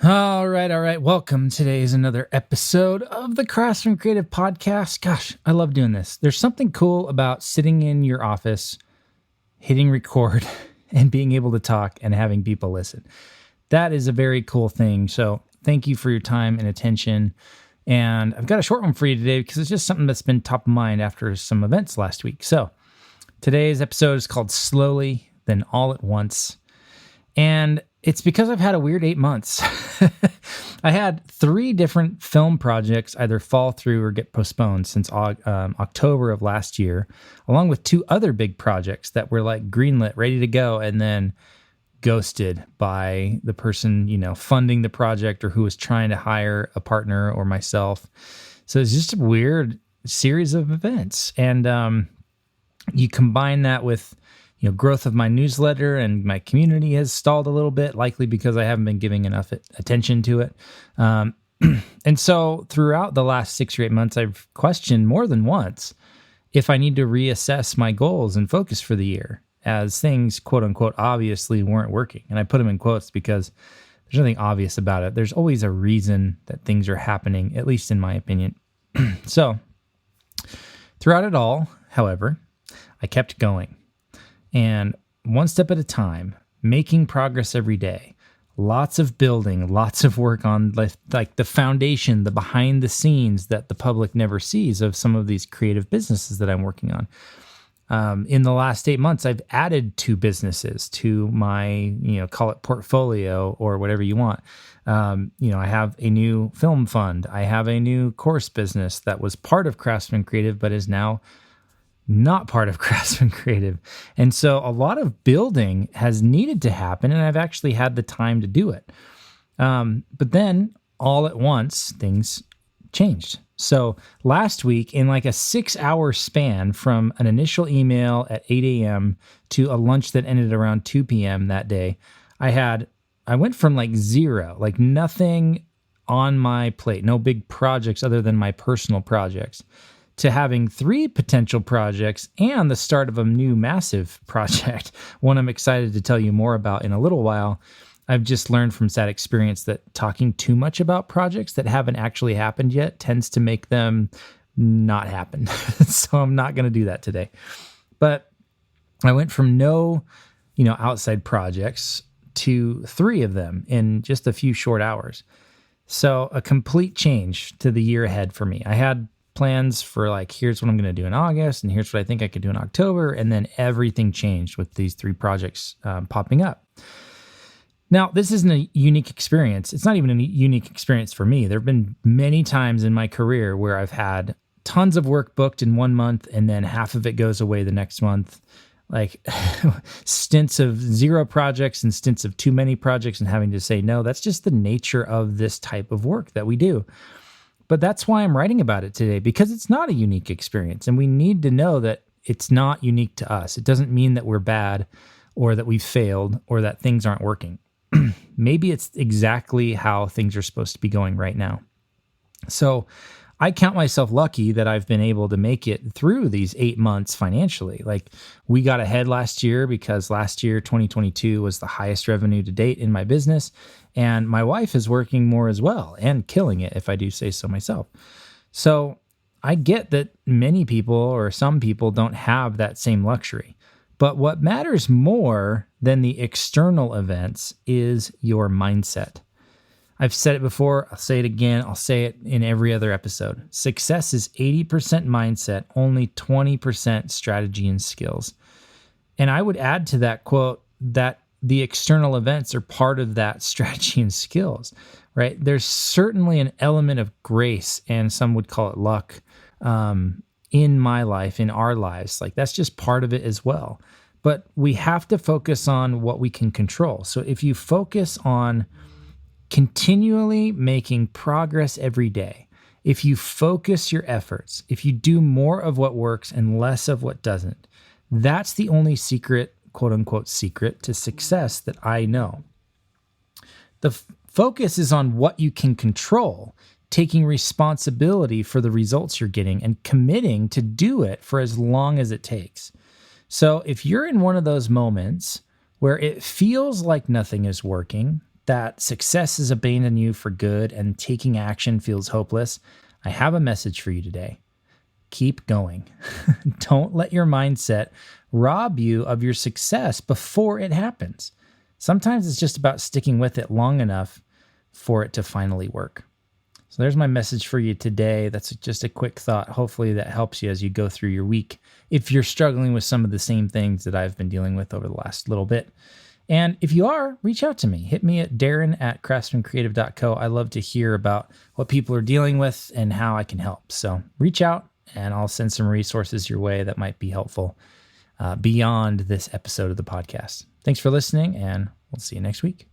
All right, all right. Welcome. Today is another episode of the Craftsman Creative Podcast. Gosh, I love doing this. There's something cool about sitting in your office, hitting record, and being able to talk and having people listen. That is a very cool thing. So thank you for your time and attention. And I've got a short one for you today because it's just something that's been top of mind after some events last week. So today's episode is called Slowly, Then All at Once. And it's because I've had a weird 8 months. I had 3 different film projects either fall through or get postponed since October of last year, along with 2 other big projects that were like greenlit, ready to go, and then ghosted by the person, funding the project or who was trying to hire a partner or myself. So it's just a weird series of events. And you combine that with growth of my newsletter, and my community has stalled a little bit, likely because I haven't been giving enough attention to it. And so throughout the last 6 or 8 months, I've questioned more than once if I need to reassess my goals and focus for the year, as things, quote unquote, obviously weren't working. And I put them in quotes because there's nothing obvious about it. There's always a reason that things are happening, at least in my opinion. So throughout it all, however, I kept going. And one step at a time, making progress every day, lots of building, lots of work on like the foundation, the behind the scenes that the public never sees of some of these creative businesses that I'm working on. In the last 8 months, I've added 2 businesses to my, call it portfolio or whatever you want. I have a new film fund. I have a new course business that was part of Craftsman Creative, but is now not part of Craftsman Creative. And so a lot of building has needed to happen, and I've actually had the time to do it. But then all at once, things changed. So last week, in like a 6-hour span from an initial email at 8 a.m. to a lunch that ended around 2 p.m. that day, I went from like zero, like nothing on my plate, no big projects other than my personal projects, to having 3 potential projects and the start of a new massive project, one I'm excited to tell you more about in a little while. I've just learned from sad experience that talking too much about projects that haven't actually happened yet tends to make them not happen. So I'm not going to do that today. But I went from no, outside projects to 3 of them in just a few short hours. So a complete change to the year ahead for me. I had plans for like, here's what I'm going to do in August, and here's what I think I could do in October. And then everything changed with these 3 projects popping up. Now, this isn't a unique experience. It's not even a unique experience for me. There have been many times in my career where I've had tons of work booked in 1 month, and then half of it goes away the next month. Like stints of 0 projects and stints of too many projects and having to say no. That's just the nature of this type of work that we do. But that's why I'm writing about it today, because it's not a unique experience, and we need to know that it's not unique to us. It doesn't mean that we're bad or that we've failed or that things aren't working. Maybe it's exactly how things are supposed to be going right now. So I count myself lucky that I've been able to make it through these 8 months financially. Like, we got ahead last year because last year, 2022, was the highest revenue to date in my business. And my wife is working more as well and killing it, if I do say so myself. So I get that many people or some people don't have that same luxury. But what matters more than the external events is your mindset. I've said it before, I'll say it again, I'll say it in every other episode. Success is 80% mindset, only 20% strategy and skills. And I would add to that quote that the external events are part of that strategy and skills, right? There's certainly an element of grace, and some would call it luck, in my life, in our lives. Like, that's just part of it as well. But we have to focus on what we can control. So if you focus on continually making progress every day, if you focus your efforts, if you do more of what works and less of what doesn't, that's the only secret, quote unquote, secret to success that I know. The focus is on what you can control, taking responsibility for the results you're getting and committing to do it for as long as it takes. So if you're in one of those moments where it feels like nothing is working, that success has abandoned you for good and taking action feels hopeless, I have a message for you today. Keep going. Don't let your mindset rob you of your success before it happens. Sometimes it's just about sticking with it long enough for it to finally work. So there's my message for you today. That's just a quick thought. Hopefully that helps you as you go through your week, if you're struggling with some of the same things that I've been dealing with over the last little bit. And if you are, reach out to me. Hit me at darren@craftsmancreative.co. I love to hear about what people are dealing with and how I can help. So reach out and I'll send some resources your way that might be helpful beyond this episode of the podcast. Thanks for listening, and we'll see you next week.